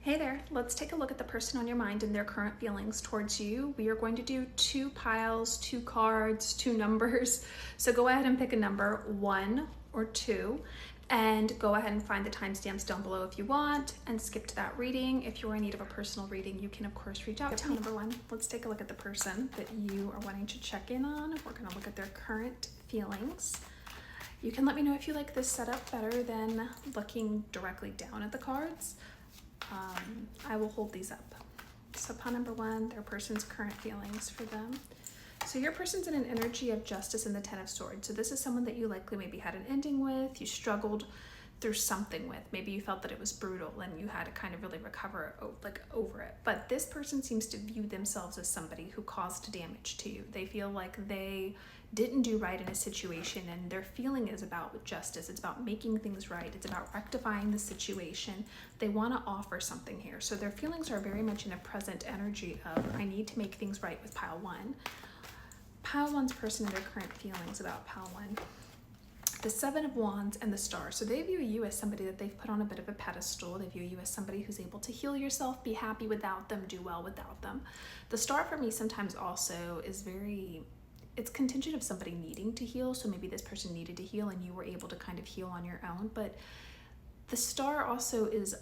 Hey there, let's take a look at the person on your mind and their current feelings towards you. We are going to do 2 piles, 2 cards, 2 numbers. So go ahead and pick a number, 1 or 2, and go ahead and find the timestamps down below if you want, and skip to that reading. If you're in need of a personal reading, you can of course reach out to me. Number 1, let's take a look at the person that you are wanting to check in on. We're going to look at their current feelings. You can let me know if you like this setup better than looking directly down at the cards. I will hold these up. So pile number 1, their person's current feelings for them. So your person's in an energy of justice and the 10 of swords. So this is someone that you likely maybe had an ending with, you struggled through something with. Maybe you felt that it was brutal and you had to kind of really recover over it. But this person seems to view themselves as somebody who caused damage to you. They feel like they didn't do right in a situation, and their feeling is about justice. It's about making things right. It's about rectifying the situation. They want to offer something here. So their feelings are very much in a present energy of, I need to make things right with pile 1. Pile 1's person and their current feelings about pile 1. The 7 of Wands and the Star. So they view you as somebody that they've put on a bit of a pedestal. They view you as somebody who's able to heal yourself, be happy without them, do well without them. The Star for me sometimes also is it's contingent of somebody needing to heal. So maybe this person needed to heal and you were able to kind of heal on your own. But the Star also is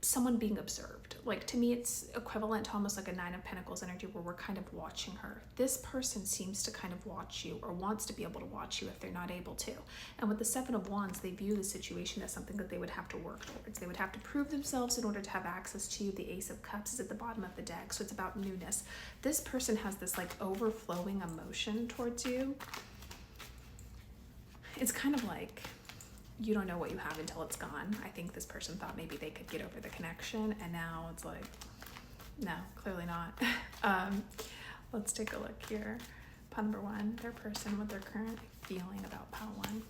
someone being observed. Like, to me, it's equivalent to almost like a 9 of Pentacles energy where we're kind of watching her. This person seems to kind of watch you, or wants to be able to watch you if they're not able to. And with the 7 of Wands, they view the situation as something that they would have to work towards. They would have to prove themselves in order to have access to you. The Ace of Cups is at the bottom of the deck, so it's about newness. This person has this like overflowing emotion towards you. It's kind of like, you don't know what you have until it's gone. I think this person thought maybe they could get over the connection, and now it's like, no, clearly not. Let's take a look here. Pile number 1, their person with their current feeling about pile 1.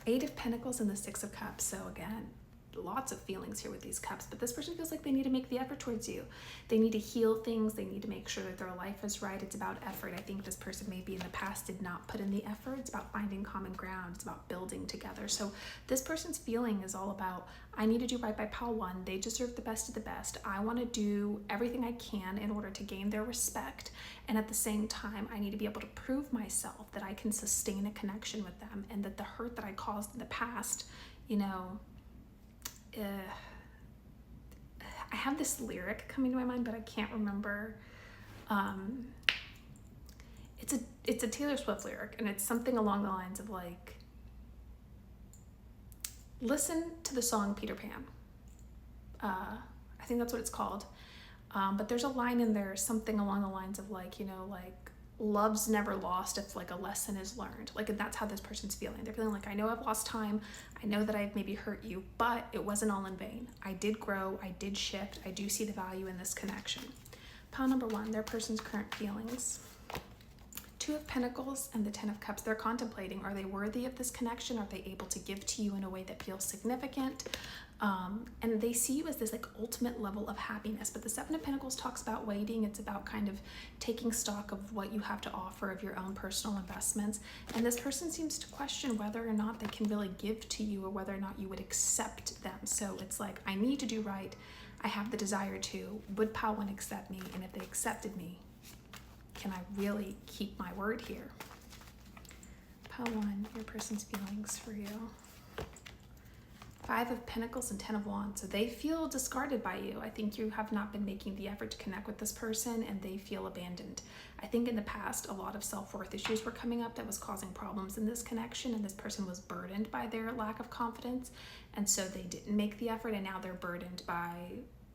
8 of Pentacles and the 6 of Cups. So again, lots of feelings here with these cups, but this person feels like they need to make the effort towards you. They need to heal things. They need to make sure that their life is right. It's about effort. I think this person maybe in the past did not put in the effort. It's about finding common ground. It's about building together. So this person's feeling is all about, I need to do right by pile 1. They deserve the best of the best. I want to do everything I can in order to gain their respect. And at the same time, I need to be able to prove myself that I can sustain a connection with them, and that the hurt that I caused in the past, I have this lyric coming to my mind, but I can't remember. It's a Taylor Swift lyric, and it's something along the lines of like, listen to the song Peter Pan. I think that's what it's called. But there's a line in there, something along the lines of like, love's never lost if like a lesson is learned. Like, and that's how this person's feeling. They're feeling like, I know I've lost time. I know that I've maybe hurt you, but it wasn't all in vain. I did grow. I did shift. I do see the value in this connection. Pile number 1, their person's current feelings. 2 of Pentacles and the 10 of Cups. They're contemplating, are they worthy of this connection? Are they able to give to you in a way that feels significant? And they see you as this like ultimate level of happiness. But the 7 of Pentacles talks about waiting. It's about kind of taking stock of what you have to offer, of your own personal investments. And this person seems to question whether or not they can really give to you, or whether or not you would accept them. So it's like, I need to do right. I have the desire to. Would pile 1 accept me? And if they accepted me, can I really keep my word here? Pile 1, your person's feelings for you. 5 of Pentacles and 10 of Wands. So they feel discarded by you. I think you have not been making the effort to connect with this person, and they feel abandoned. I think in the past, a lot of self-worth issues were coming up that was causing problems in this connection, and this person was burdened by their lack of confidence. And so they didn't make the effort, and now they're burdened by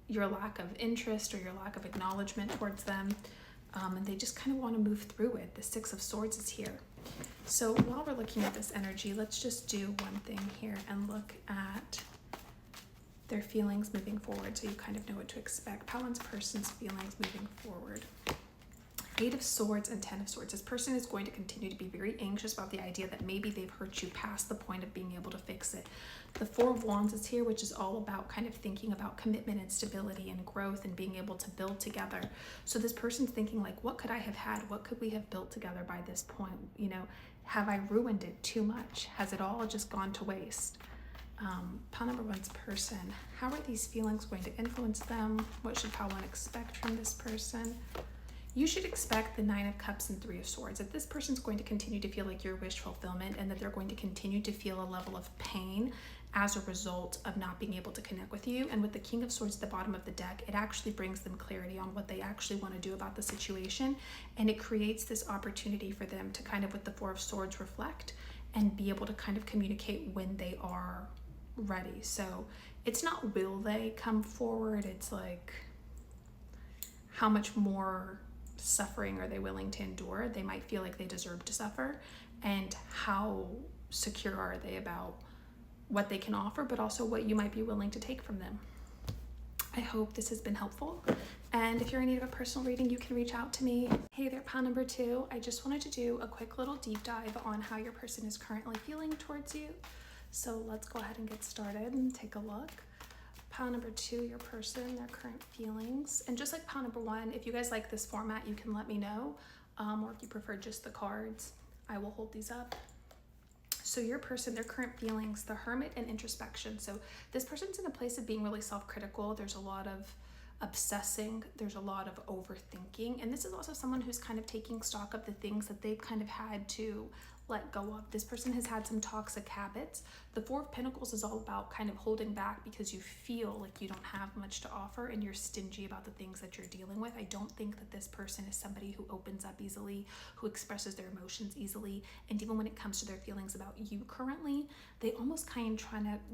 your lack of interest or your lack of acknowledgement towards them. And they just kind of want to move through it. The 6 of Swords is here. So while we're looking at this energy, let's just do one thing here and look at their feelings moving forward, so you kind of know what to expect. Pile 1's person's feelings moving forward. 8 of Swords and 10 of Swords. This person is going to continue to be very anxious about the idea that maybe they've hurt you past the point of being able to fix it. The 4 of Wands is here, which is all about kind of thinking about commitment and stability and growth and being able to build together. So this person's thinking like, what could I have had? What could we have built together by this point? Have I ruined it too much? Has it all just gone to waste? Pile number one's person. How are these feelings going to influence them? What should pile one expect from this person? You should expect the 9 of Cups and 3 of Swords. That this person's going to continue to feel like your wish fulfillment, and that they're going to continue to feel a level of pain as a result of not being able to connect with you. And with the King of Swords at the bottom of the deck, it actually brings them clarity on what they actually want to do about the situation. And it creates this opportunity for them to kind of, with the 4 of Swords, reflect and be able to kind of communicate when they are ready. So it's not will they come forward, it's like how much more suffering are they willing to endure. They might feel like they deserve to suffer, and how secure are they about what they can offer, but also what you might be willing to take from them. I hope this has been helpful, and if you're in need of a personal reading, you can reach out to me. Hey there, pile number 2. I just wanted to do a quick little deep dive on how your person is currently feeling towards you. So let's go ahead and get started and take a look. Pile number 2, your person, their current feelings. And just like pile number 1, if you guys like this format, you can let me know. Or if you prefer just the cards, I will hold these up. So your person, their current feelings, the Hermit and introspection. So this person's in a place of being really self-critical. There's a lot of obsessing, there's a lot of overthinking. And this is also someone who's kind of taking stock of the things that they've kind of had to let go of. This person has had some toxic habits. The 4 of Pentacles is all about kind of holding back because you feel like you don't have much to offer and you're stingy about the things that you're dealing with. I don't think that this person is somebody who opens up easily, who expresses their emotions easily. And even when it comes to their feelings about you currently, they almost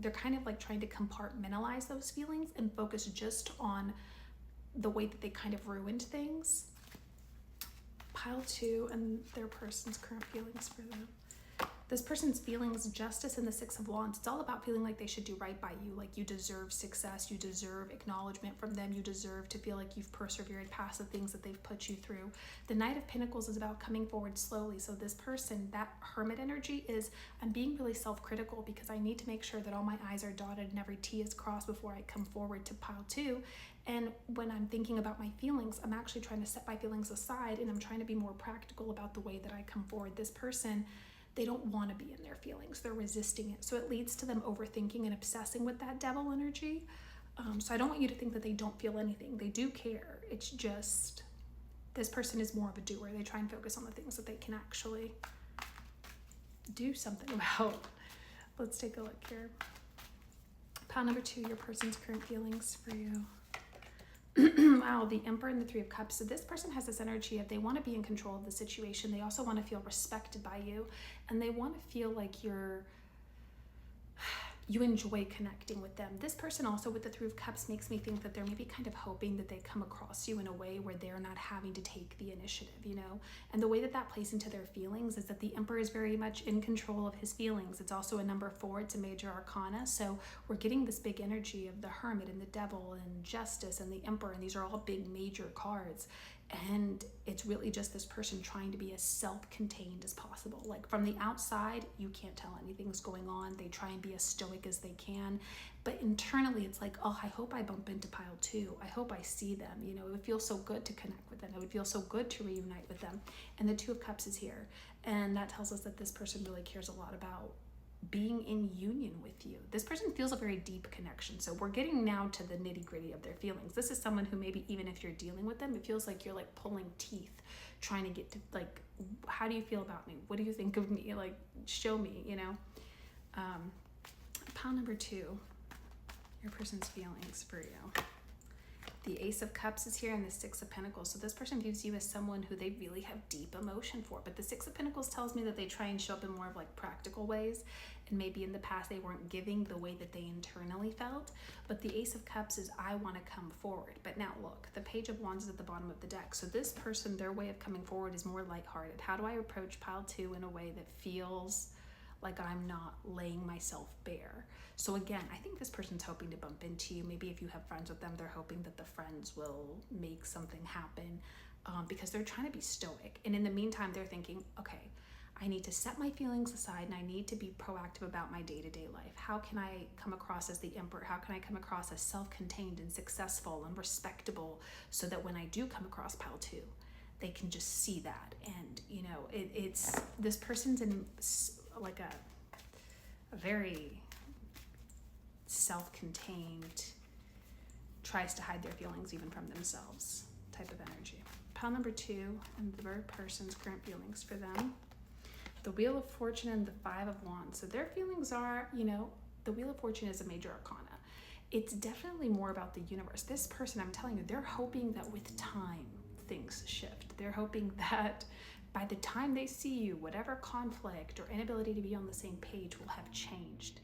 they're kind of like trying to compartmentalize those feelings and focus just on the way that they kind of ruined things. Pile 2 and their person's current feelings for them. This person's feelings, justice and the 6 of Wands. It's all about feeling like they should do right by you, like you deserve success, you deserve acknowledgement from them, you deserve to feel like you've persevered past the things that they've put you through. The Knight of Pentacles is about coming forward slowly. So this person, that Hermit energy is, I'm being really self-critical because I need to make sure that all my I's are dotted and every T is crossed before I come forward to pile 2. And when I'm thinking about my feelings, I'm actually trying to set my feelings aside and I'm trying to be more practical about the way that I come forward. This person, they don't want to be in their feelings. They're resisting it. So it leads to them overthinking and obsessing with that devil energy. So I don't want you to think that they don't feel anything. They do care. It's just, this person is more of a doer. They try and focus on the things that they can actually do something about. Let's take a look here. Pile number 2, your person's current feelings for you. Wow, the Emperor and the 3 of Cups. So this person has this energy of they want to be in control of the situation. They also want to feel respected by you, and they want to feel like you enjoy connecting with them. This person also with the 3 of Cups makes me think that they're maybe kind of hoping that they come across you in a way where they're not having to take the initiative, you know? And the way that that plays into their feelings is that the Emperor is very much in control of his feelings. It's also a number 4, it's a major arcana. So we're getting this big energy of the Hermit and the Devil and Justice and the Emperor, and these are all big major cards. And it's really just this person trying to be as self-contained as possible. Like from the outside, you can't tell anything's going on. They try and be as stoic as they can. But internally, it's like, oh, I hope I bump into pile 2. I hope I see them. You know, it would feel so good to connect with them. It would feel so good to reunite with them. And the 2 of Cups is here. And that tells us that this person really cares a lot about being in union with you. This person feels a very deep connection. So we're getting now to the nitty gritty of their feelings. This is someone who maybe even if you're dealing with them, it feels like you're like pulling teeth, trying to get to like, how do you feel about me? What do you think of me? Like, show me, you know? Pile number 2, your person's feelings for you. The Ace of Cups is here and the 6 of Pentacles. So this person views you as someone who they really have deep emotion for. But the 6 of Pentacles tells me that they try and show up in more of like practical ways. And maybe in the past they weren't giving the way that they internally felt. But the Ace of Cups is I want to come forward. But now look, the Page of Wands is at the bottom of the deck. So this person, their way of coming forward is more lighthearted. How do I approach pile 2 in a way that feels like I'm not laying myself bare? So again, I think this person's hoping to bump into you. Maybe if you have friends with them, they're hoping that the friends will make something happen because they're trying to be stoic. And in the meantime, they're thinking, okay, I need to set my feelings aside and I need to be proactive about my day-to-day life. How can I come across as the Emperor? How can I come across as self-contained and successful and respectable so that when I do come across pile 2, they can just see that? And, you know, it's this person's in like a very self-contained, tries to hide their feelings even from themselves type of energy. Pile number 2, and the person's current feelings for them. The Wheel of Fortune and the 5 of Wands. So their feelings are, the Wheel of Fortune is a major arcana. It's definitely more about the universe. This person, I'm telling you, they're hoping that with time, things shift. They're hoping that by the time they see you, whatever conflict or inability to be on the same page will have changed.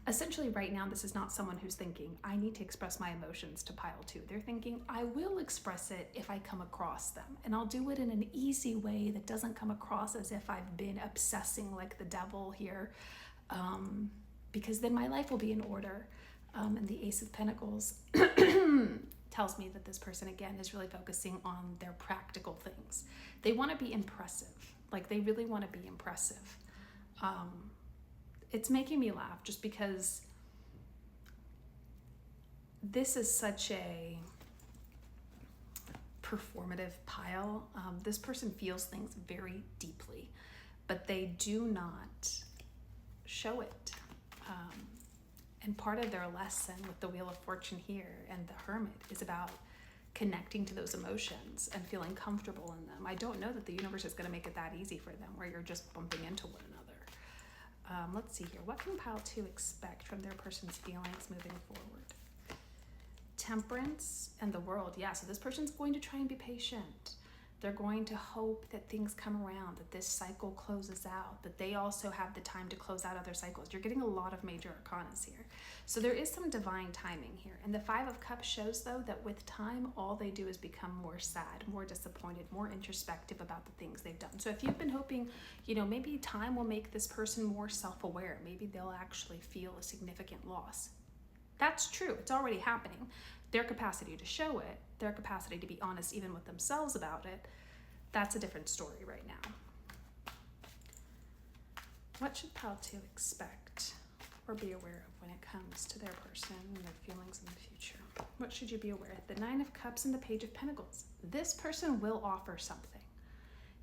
Essentially, right now, this is not someone who's thinking, I need to express my emotions to pile 2. They're thinking, I will express it if I come across them. And I'll do it in an easy way that doesn't come across as if I've been obsessing like the devil here. Because then my life will be in order. And the Ace of Pentacles tells me that this person, again, is really focusing on their practical things. They want to be impressive. Like, they really want to be impressive. It's making me laugh just because this is such a performative pile. This person feels things very deeply, but they do not show it. And part of their lesson with the Wheel of Fortune here and the Hermit is about connecting to those emotions and feeling comfortable in them. I don't know that the universe is going to make it that easy for them where you're just bumping into one another. Let's see here. What can pile 2 expect from their person's feelings moving forward? Temperance and the World. Yeah, so this person's going to try and be patient. They're going to hope that things come around, that this cycle closes out, that they also have the time to close out other cycles. You're getting a lot of major arcanas here. So there is some divine timing here. And the 5 of Cups shows, though, that with time, all they do is become more sad, more disappointed, more introspective about the things they've done. So if you've been hoping, maybe time will make this person more self-aware, maybe they'll actually feel a significant loss. That's true. It's already happening. Their capacity to show it, their capacity to be honest even with themselves about it, that's a different story right now. What should pile 2 expect or be aware of when it comes to their person and their feelings in the future? What should you be aware of? The 9 of Cups and the Page of Pentacles. This person will offer something.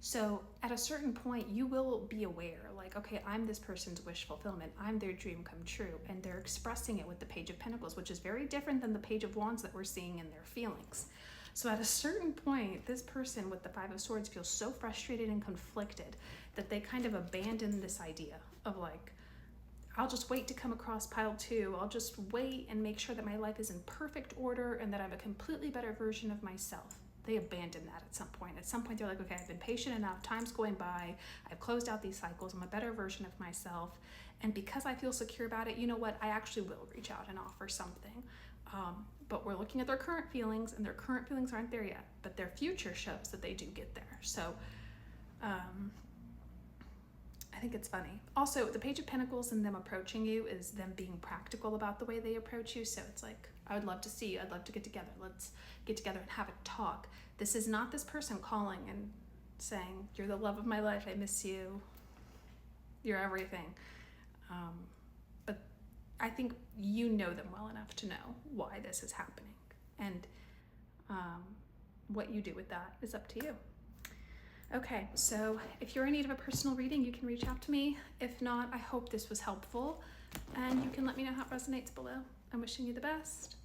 So at a certain point, you will be aware, like, okay, I'm this person's wish fulfillment. I'm their dream come true. And they're expressing it with the Page of Pentacles, which is very different than the Page of Wands that we're seeing in their feelings. So at a certain point, this person with the 5 of Swords feels so frustrated and conflicted that they kind of abandon this idea of like, I'll just wait to come across pile 2. I'll just wait and make sure that my life is in perfect order and that I'm a completely better version of myself. They abandon that at some point. At some point, they're like, okay, I've been patient enough. Time's going by. I've closed out these cycles. I'm a better version of myself. And because I feel secure about it, you know what? I actually will reach out and offer something. But we're looking at their current feelings, and their current feelings aren't there yet. But their future shows that they do get there. So I think it's funny. Also, the Page of Pentacles and them approaching you is them being practical about the way they approach you. So it's like, I would love to see you. I'd love to get together. Let's get together and have a talk. This is not this person calling and saying, you're the love of my life. I miss you. You're everything. But I think you know them well enough to know why this is happening. And what you do with that is up to you. Okay, so if you're in need of a personal reading, you can reach out to me. If not, I hope this was helpful, and you can let me know how it resonates below. I'm wishing you the best. Bye.